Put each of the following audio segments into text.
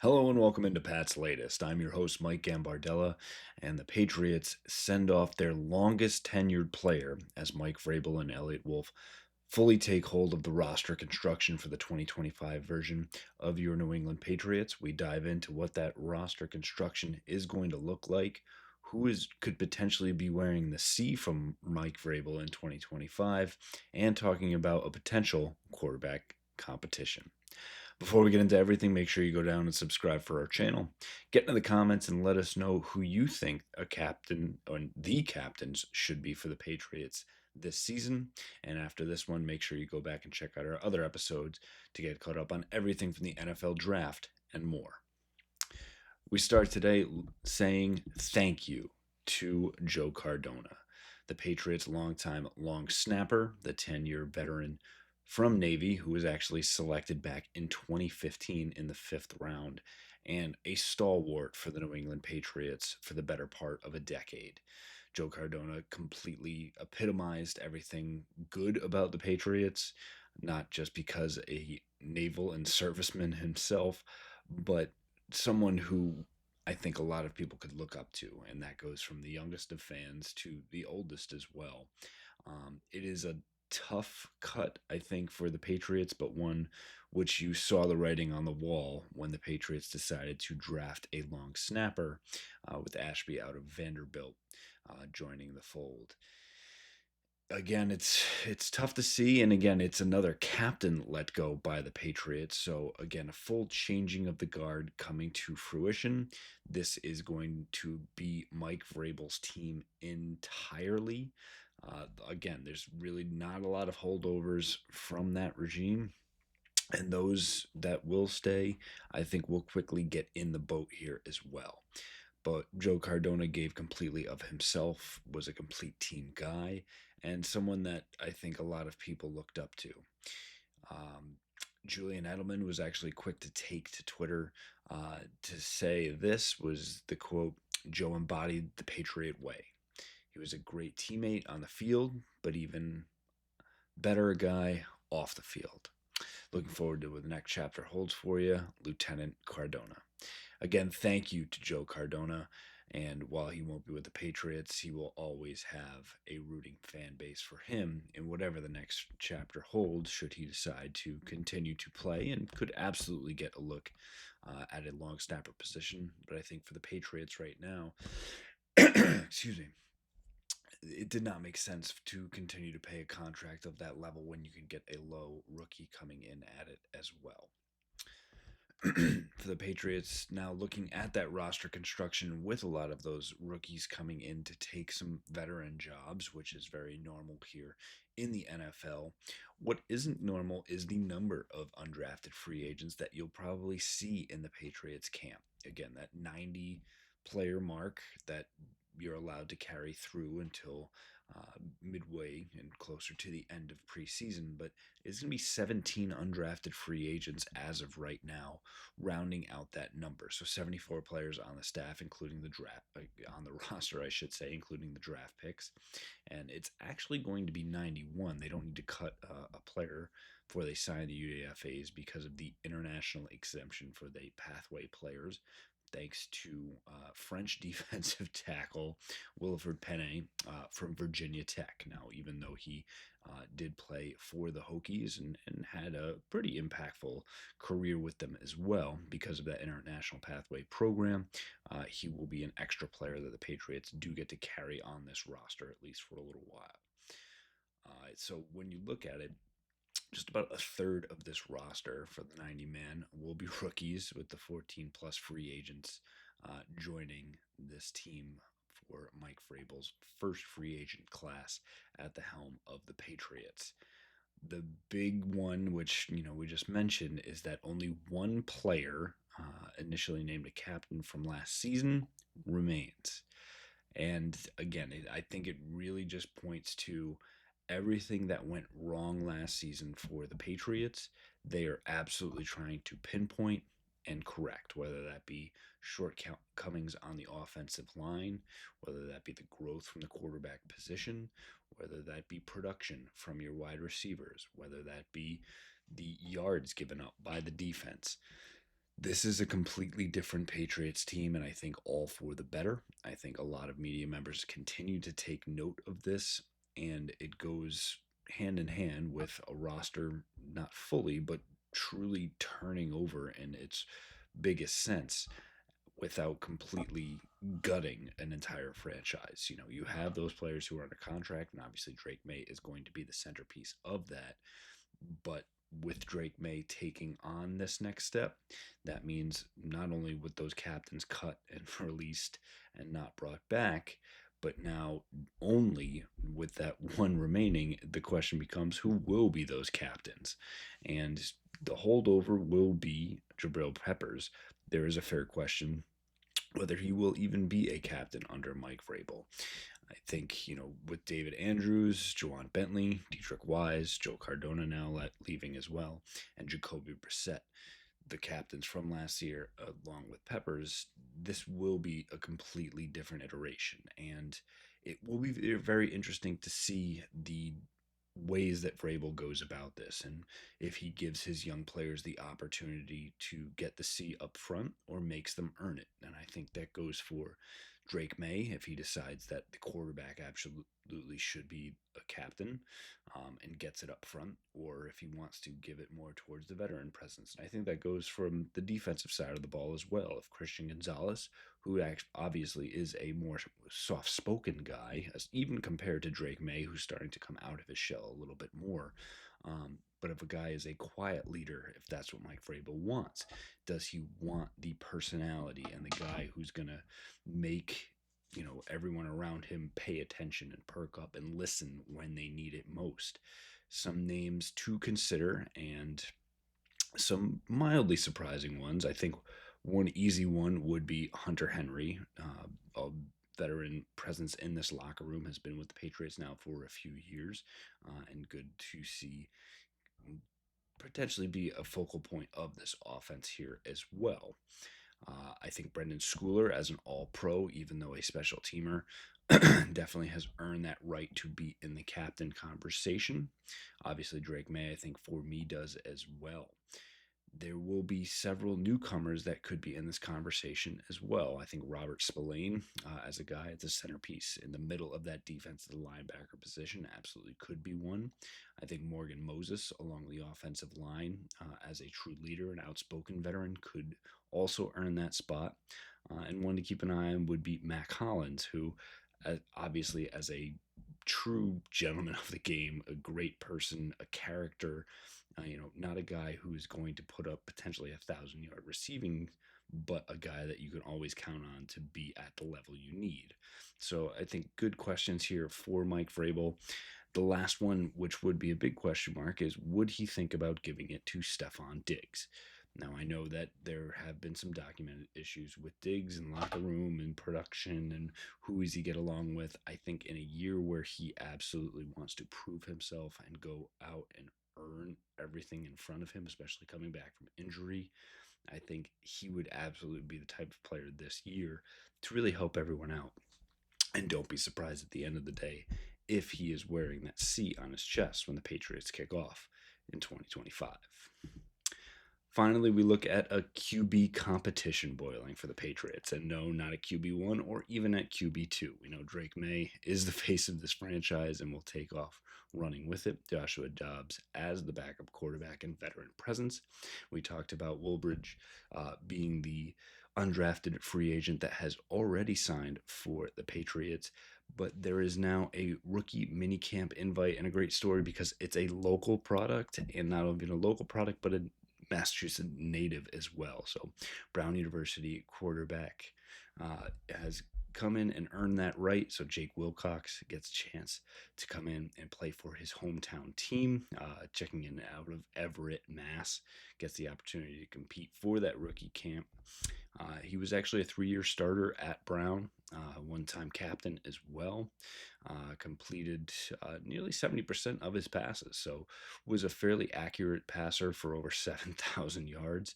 Hello and welcome into Pat's Latest. I'm your host, Mike Gambardella, and the Patriots send off their longest tenured player as Mike Vrabel and Elliott Wolf fully take hold of the roster construction for the 2025 version of your New England Patriots. We dive into what that roster construction is going to look like, could potentially be wearing the C from Mike Vrabel in 2025, and talking about a potential quarterback competition. Before we get into everything, make sure you go down and subscribe for our channel. Get into the comments and let us know who you think a captain or the captains should be for the Patriots this season. And after this one, make sure you go back and check out our other episodes to get caught up on everything from the NFL draft and more. We start today saying thank you to Joe Cardona, the Patriots' longtime long snapper, the 10-year veteran from Navy, who was actually selected back in 2015 in the 5th round, and a stalwart for the New England Patriots for the better part of a decade. Joe Cardona completely epitomized everything good about the Patriots, not just because a naval and serviceman himself, but someone who I think a lot of people could look up to, and that goes from the youngest of fans to the oldest as well. It is a tough cut, I think, for the Patriots, but one which you saw the writing on the wall when the Patriots decided to draft a long snapper with Ashby out of Vanderbilt joining the fold. Again, it's tough to see, and again, it's another captain let go by the Patriots. So again, a full changing of the guard coming to fruition. This is going to be Mike Vrabel's team entirely. Again, there's really not a lot of holdovers from that regime. And those that will stay, I think will quickly get in the boat here as well. But Joe Cardona gave completely of himself, was a complete team guy, and someone that I think a lot of people looked up to. Um, Julian Edelman was actually quick to take to Twitter to say this was the quote, Joe embodied the Patriot way. He was a great teammate on the field, but even better guy off the field. Looking forward to what the next chapter holds for you, Lieutenant Cardona. Again, thank you to Joe Cardona. And while he won't be with the Patriots, he will always have a rooting fan base for him in whatever the next chapter holds, should he decide to continue to play, and could absolutely get a look at a long snapper position. But I think for the Patriots right now, excuse me, it did not make sense to continue to pay a contract of that level when you can get a low rookie coming in at it as well. For the Patriots, now looking at that roster construction with a lot of those rookies coming in to take some veteran jobs, which is very normal here in the NFL. What isn't normal is the number of undrafted free agents that you'll probably see in the Patriots camp. Again, that 90 player mark that you're allowed to carry through until midway and closer to the end of preseason, but it's going to be 17 undrafted free agents as of right now, rounding out that number. So 74 players on the staff, including the draft, on the roster, I should say, including the draft picks. And it's actually going to be 91. They don't need to cut a player before they sign the UDFAs because of the international exemption for the pathway players, thanks to French defensive tackle Wilfred Penney from Virginia Tech. Now, even though he did play for the Hokies and had a pretty impactful career with them as well because of that international pathway program, he will be an extra player that the Patriots do get to carry on this roster, at least for a little while. So when you look at it, just about a third of this roster for the 90 man will be rookies, with the 14 plus free agents joining this team for Mike Vrabel's first free agent class at the helm of the Patriots. The big one, which we just mentioned, is that only one player, initially named a captain from last season, remains. And again, I think it really just points to everything that went wrong last season for the Patriots. They are absolutely trying to pinpoint and correct, whether that be shortcomings on the offensive line, whether that be the growth from the quarterback position, whether that be production from your wide receivers, whether that be the yards given up by the defense. This is a completely different Patriots team, and I think all for the better. I think a lot of media members continue to take note of this, and it goes hand in hand with a roster not fully, but truly turning over in its biggest sense without completely gutting an entire franchise. You know, you have those players who are under contract, and obviously Drake May is going to be the centerpiece of that. But with Drake May taking on this next step, that means not only with those captains cut and released and not brought back, but now only with that one remaining, the question becomes who will be those captains? And the holdover will be Jabril Peppers. There is a fair question whether he will even be a captain under Mike Vrabel. I think, with David Andrews, Juwan Bentley, Dietrich Wise, Joe Cardona now leaving as well, and Jacoby Brissett, the captains from last year, along with Peppers, this will be a completely different iteration. And it will be very interesting to see the ways that Vrabel goes about this and if he gives his young players the opportunity to get the C up front or makes them earn it. And I think that goes for Drake May if he decides that the quarterback absolutely should be a captain and gets it up front, or if he wants to give it more towards the veteran presence. And I think that goes from the defensive side of the ball as well. If Christian Gonzalez, who obviously is a more soft spoken guy, even compared to Drake May, who's starting to come out of his shell a little bit more. But if a guy is a quiet leader, if that's what Mike Vrabel wants, does he want the personality and the guy who's going to make everyone around him pay attention and perk up and listen when they need it most? Some names to consider and some mildly surprising ones. I think one easy one would be Hunter Henry, a veteran presence in this locker room, has been with the Patriots now for a few years, and good to see potentially be a focal point of this offense here as well. I think Brendan Schooler, as an all-pro, even though a special teamer, definitely has earned that right to be in the captain conversation. Obviously, Drake May, I think, for me, does as well. There will be several newcomers that could be in this conversation as well. I think Robert Spillane, as a guy at the centerpiece in the middle of that defensive linebacker position, absolutely could be one. I think Morgan Moses along the offensive line, as a true leader and outspoken veteran, could also earn that spot. And one to keep an eye on would be Mac Hollins, who, obviously, as a true gentleman of the game, a great person, a character, not a guy who is going to put up potentially 1,000-yard receiving, but a guy that you can always count on to be at the level you need. So I think good questions here for Mike Vrabel. The last one, which would be a big question mark, is would he think about giving it to Stephon Diggs? Now, I know that there have been some documented issues with Diggs in locker room and production and who does he get along with. I think in a year where he absolutely wants to prove himself and go out and earn everything in front of him, especially coming back from injury, I think he would absolutely be the type of player this year to really help everyone out. And don't be surprised at the end of the day if he is wearing that C on his chest when the Patriots kick off in 2025. Finally, we look at a QB competition boiling for the Patriots. And no, not a QB1 or even at QB2. We know Drake May is the face of this franchise and will take off running with it. Joshua Dobbs as the backup quarterback and veteran presence. We talked about Woolbridge being the undrafted free agent that has already signed for the Patriots. But there is now a rookie minicamp invite, and a great story because it's a local product, and not only a local product, but a Massachusetts native as well. So Brown University quarterback has come in and earned that right. So Jake Wilcox gets a chance to come in and play for his hometown team, checking in out of Everett, Mass. Gets the opportunity to compete for that rookie camp. He was actually a 3-year starter at Brown, one-time captain as well. Completed nearly 70% of his passes, so was a fairly accurate passer for over 7,000 yards.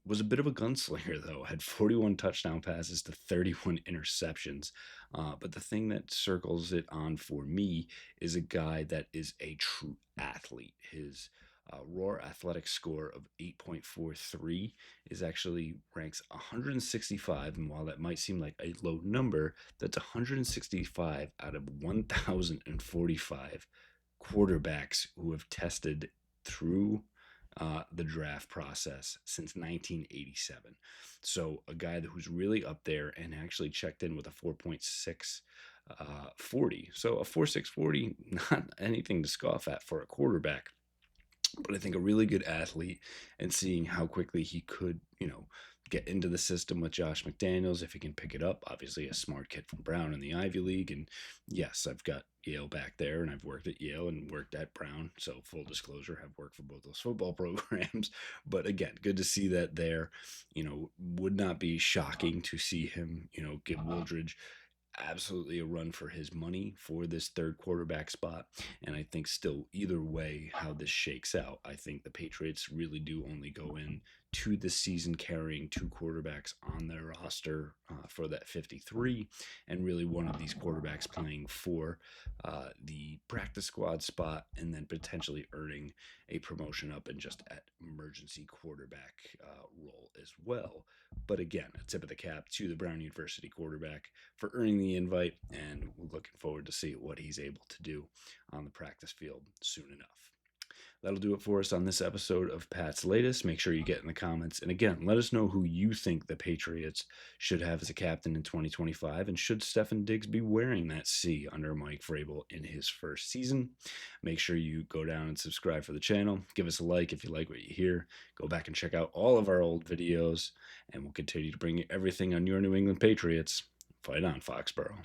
Was a bit of a gunslinger, though. Had 41 touchdown passes to 31 interceptions. But the thing that circles it on for me is a guy that is a true athlete. His Raw athletic score of 8.43 is actually ranks 165, and while that might seem like a low number, that's 165 out of 1,045 quarterbacks who have tested through the draft process since 1987. So a guy who's really up there and actually checked in with a 4.6 40. So a 4.640, not anything to scoff at for a quarterback, but I think a really good athlete, and seeing how quickly he could, get into the system with Josh McDaniels if he can pick it up. Obviously, a smart kid from Brown in the Ivy League. And yes, I've got Yale back there, and I've worked at Yale and worked at Brown. So, full disclosure, I've worked for both those football programs. But again, good to see that there. Would not be shocking to see him, give Wooldridge absolutely a run for his money for this third quarterback spot. And I think still, either way, how this shakes out, I think the Patriots really do only go in to the season carrying two quarterbacks on their roster for that 53, and really one of these quarterbacks playing for the practice squad spot, and then potentially earning a promotion up and just at emergency quarterback role as well. But again, a tip of the cap to the Brown University quarterback for earning the invite, and we're looking forward to see what he's able to do on the practice field soon enough. That'll do it for us on this episode of Pat's Latest. Make sure you get in the comments. And again, let us know who you think the Patriots should have as a captain in 2025. And should Stefon Diggs be wearing that C under Mike Vrabel in his first season? Make sure you go down and subscribe for the channel. Give us a like if you like what you hear. Go back and check out all of our old videos. And we'll continue to bring you everything on your New England Patriots. Fight on, Foxborough.